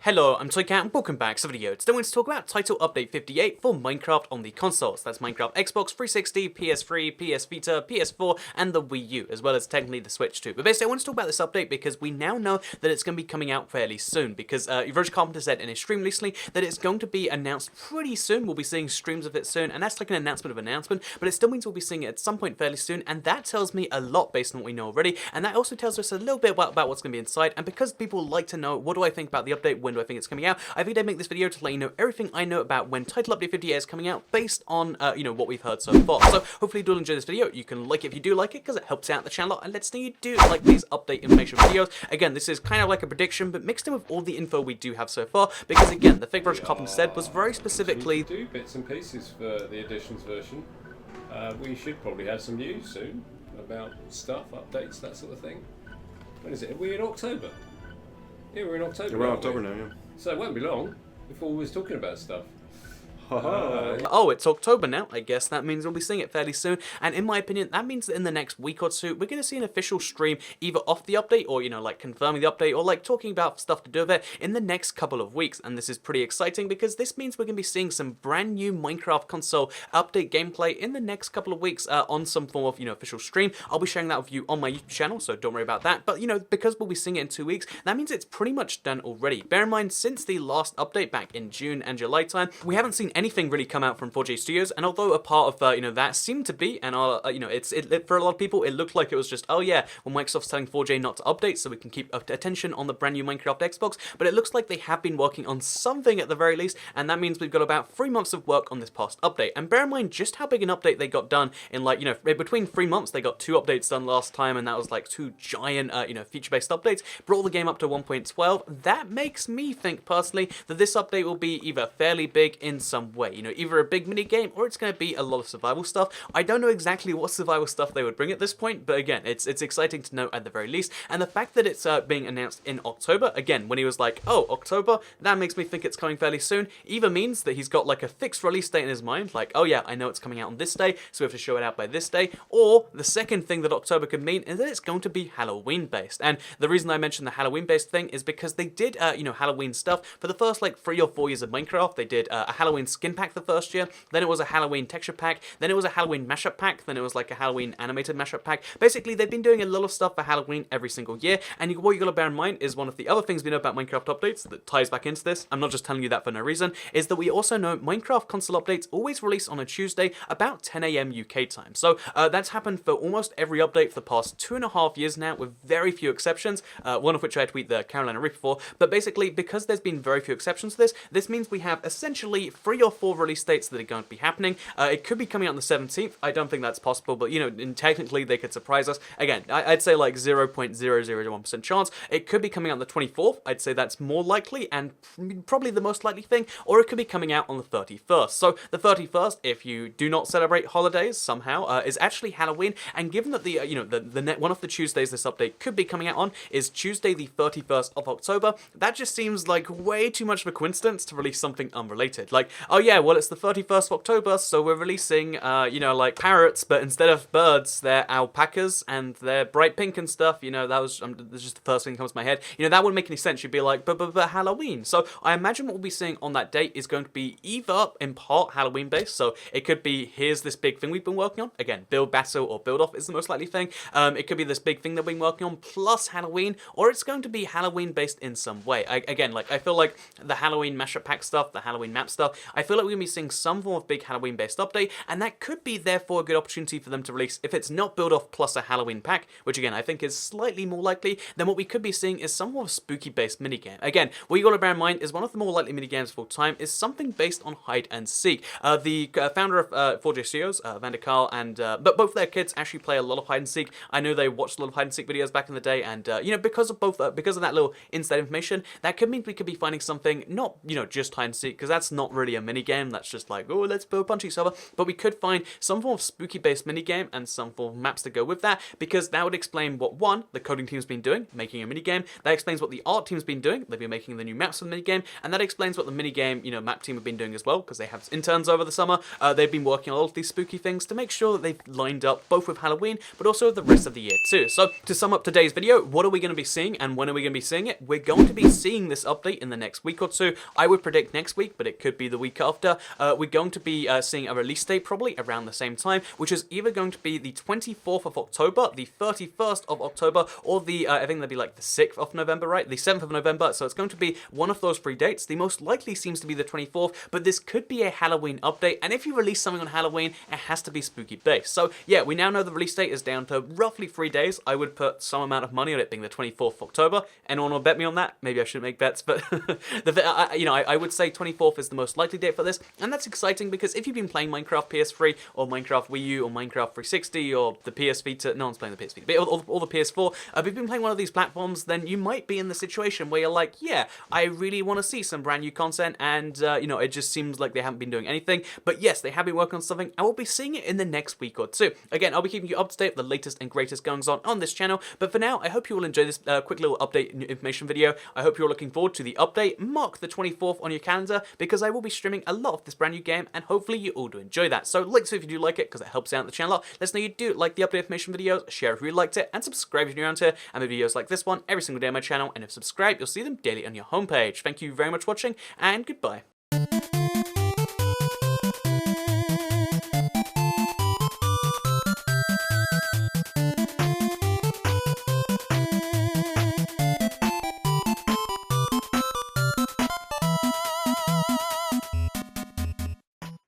Hello, I'm Toycat and welcome back to the video. Today we're going to talk about Title Update 58 for Minecraft on the consoles. That's Minecraft Xbox 360, PS3, PS Vita, PS4, and the Wii U, as well as technically the Switch too. But basically I want to talk about this update because we now know that it's going to be coming out fairly soon, because Verge Carpenter said in his stream recently that it's going to be announced pretty soon. We'll be seeing streams of it soon, and that's like an announcement of an announcement, but it still means we'll be seeing it at some point fairly soon, and that tells me a lot based on what we know already, and that also tells us a little bit about what's going to be inside. And because people like to know what do I think about the update, when do I think it's coming out, I think I'd make this video to let you know everything I know about when Title Update 58 is coming out based on, what we've heard so far. So hopefully you do enjoy this video. You can like it if you do like it because it helps out the channel and lets know you do like these update information videos. Again, this is kind of like a prediction, but mixed in with all the info we do have so far, because again, the thing Verge Carpenter said was very specifically... Do bits and pieces for the Editions version. We should probably have some news soon about stuff, updates, that sort of thing. When is it? Are we in October? Yeah, we're in October. We're in October now, yeah. So it won't be long before we was talking about stuff. Oh, it's October now. I guess that means we'll be seeing it fairly soon. And in my opinion, that means that in the next week or two, we're going to see an official stream either off the update or, like confirming the update or like talking about stuff to do with it in the next couple of weeks. And this is pretty exciting because this means we're going to be seeing some brand new Minecraft console update gameplay in the next couple of weeks on some form of, official stream. I'll be sharing that with you on my YouTube channel, so don't worry about that. But, because we'll be seeing it in 2 weeks, that means it's pretty much done already. Bear in mind, since the last update back in June and July time, we haven't seen anything really come out from 4J Studios, and although a part of that seemed to be, and for a lot of people it looked like it was just, oh yeah, well Microsoft's telling 4J not to update so we can keep attention on the brand new Minecraft Xbox, but it looks like they have been working on something at the very least, and that means we've got about 3 months of work on this past update. And bear in mind just how big an update they got done in between 3 months. They got 2 updates done last time, and that was like 2 giant feature-based updates, brought the game up to 1.12. That makes me think personally that this update will be either fairly big in some way, either a big mini game or it's going to be a lot of survival stuff. I don't know exactly what survival stuff they would bring at this point, but again, it's exciting to know at the very least. And the fact that it's being announced in October, again, when he was like, oh, October, that makes me think it's coming fairly soon, either means that he's got like a fixed release date in his mind, like, oh yeah, I know it's coming out on this day, so we have to show it out by this day, or the second thing that October could mean is that it's going to be Halloween based. And the reason I mentioned the Halloween based thing is because they did, Halloween stuff for the first like 3 or 4 years of Minecraft. They did a Halloween skin pack the first year, then it was a Halloween texture pack, then it was a Halloween mashup pack, then it was like a Halloween animated mashup pack. Basically, they've been doing a lot of stuff for Halloween every single year, and what you gotta bear in mind is one of the other things we know about Minecraft updates that ties back into this, I'm not just telling you that for no reason, is that we also know Minecraft console updates always release on a Tuesday about 10 AM UK time. So that's happened for almost every update for the past 2.5 years now, with very few exceptions, one of which I tweeted the Carolina Reaper for. But basically, because there's been very few exceptions to this, this means we have essentially 3 or 4 release dates that are going to be happening. It could be coming out on the 17th. I don't think that's possible, but and technically they could surprise us. Again, I'd say like 0.001% chance. It could be coming out on the 24th. I'd say that's more likely and probably the most likely thing, or it could be coming out on the 31st. So the 31st, if you do not celebrate holidays somehow, is actually Halloween. And given that the one of the Tuesdays this update could be coming out on is Tuesday the 31st of October, that just seems like way too much of a coincidence to release something unrelated. Like, oh yeah, well it's the 31st of October, so we're releasing, like parrots, but instead of birds, they're alpacas, and they're bright pink and stuff. That was that's just the first thing that comes to my head. That wouldn't make any sense. You'd be like, but Halloween. So I imagine what we'll be seeing on that date is going to be either in part Halloween based, so it could be, here's this big thing we've been working on. Again, build battle or build off is the most likely thing. It could be this big thing that we've been working on plus Halloween, or it's going to be Halloween based in some way. I feel like the Halloween mashup pack stuff, the Halloween map stuff, I feel like we're going to be seeing some form of big Halloween based update, and that could be therefore a good opportunity for them to release, if it's not build off plus a Halloween pack, which again I think is slightly more likely, then what we could be seeing is some more of a spooky based minigame. Again, what you got to bear in mind is one of the more likely minigames of all time is something based on hide and seek. The founder of 4J Studios, Vander Carl, and but both their kids actually play a lot of hide and seek. I know they watched a lot of hide and seek videos back in the day, and because of that little inside information, that could mean we could be finding something not just hide and seek, because that's not really a minigame that's just like, oh, let's punch each other, but we could find some form of spooky-based minigame and some form of maps to go with that, because that would explain what, one, the coding team's been doing, making a minigame, that explains what the art team's been doing, they've been making the new maps for the minigame, and that explains what the minigame, map team have been doing as well, because they have interns over the summer. They've been working on all of these spooky things to make sure that they've lined up both with Halloween, but also the rest of the year too. So to sum up today's video, what are we going to be seeing and when are we going to be seeing it? We're going to be seeing this update in the next week or two. I would predict next week, but it could be the week after. We're going to be seeing a release date probably around the same time, which is either going to be the 24th of October, the 31st of October, or the, I think that'd be like the 6th of November, right? The 7th of November. So it's going to be one of those 3 dates. The most likely seems to be the 24th, but this could be a Halloween update. And if you release something on Halloween, it has to be spooky based. So yeah, we now know the release date is down to roughly 3 days. I would put some amount of money on it being the 24th of October. Anyone will bet me on that? Maybe I shouldn't make bets, but I would say 24th is the most likely date for this, and that's exciting because if you've been playing Minecraft PS3 or Minecraft Wii U or Minecraft 360 or the PS Vita, no one's playing the PS Vita, but all the PS4, if you've been playing one of these platforms, then you might be in the situation where you're like, yeah, I really want to see some brand new content, and it just seems like they haven't been doing anything. But yes, they have been working on something, and we'll be seeing it in the next week or two. Again, I'll be keeping you up to date with the latest and greatest goings on this channel, but for now, I hope you will enjoy this quick little update information video. I hope you're looking forward to the update. Mark the 24th on your calendar, because I will be streaming a lot of this brand new game, and hopefully you all do enjoy that. So like if you do like it, because it helps out the channel a lot. Let us know you do like the update information videos, share if you liked it, and subscribe if you're around here. I make videos like this one every single day on my channel, and if subscribed, you'll see them daily on your homepage. Thank you very much for watching, and goodbye.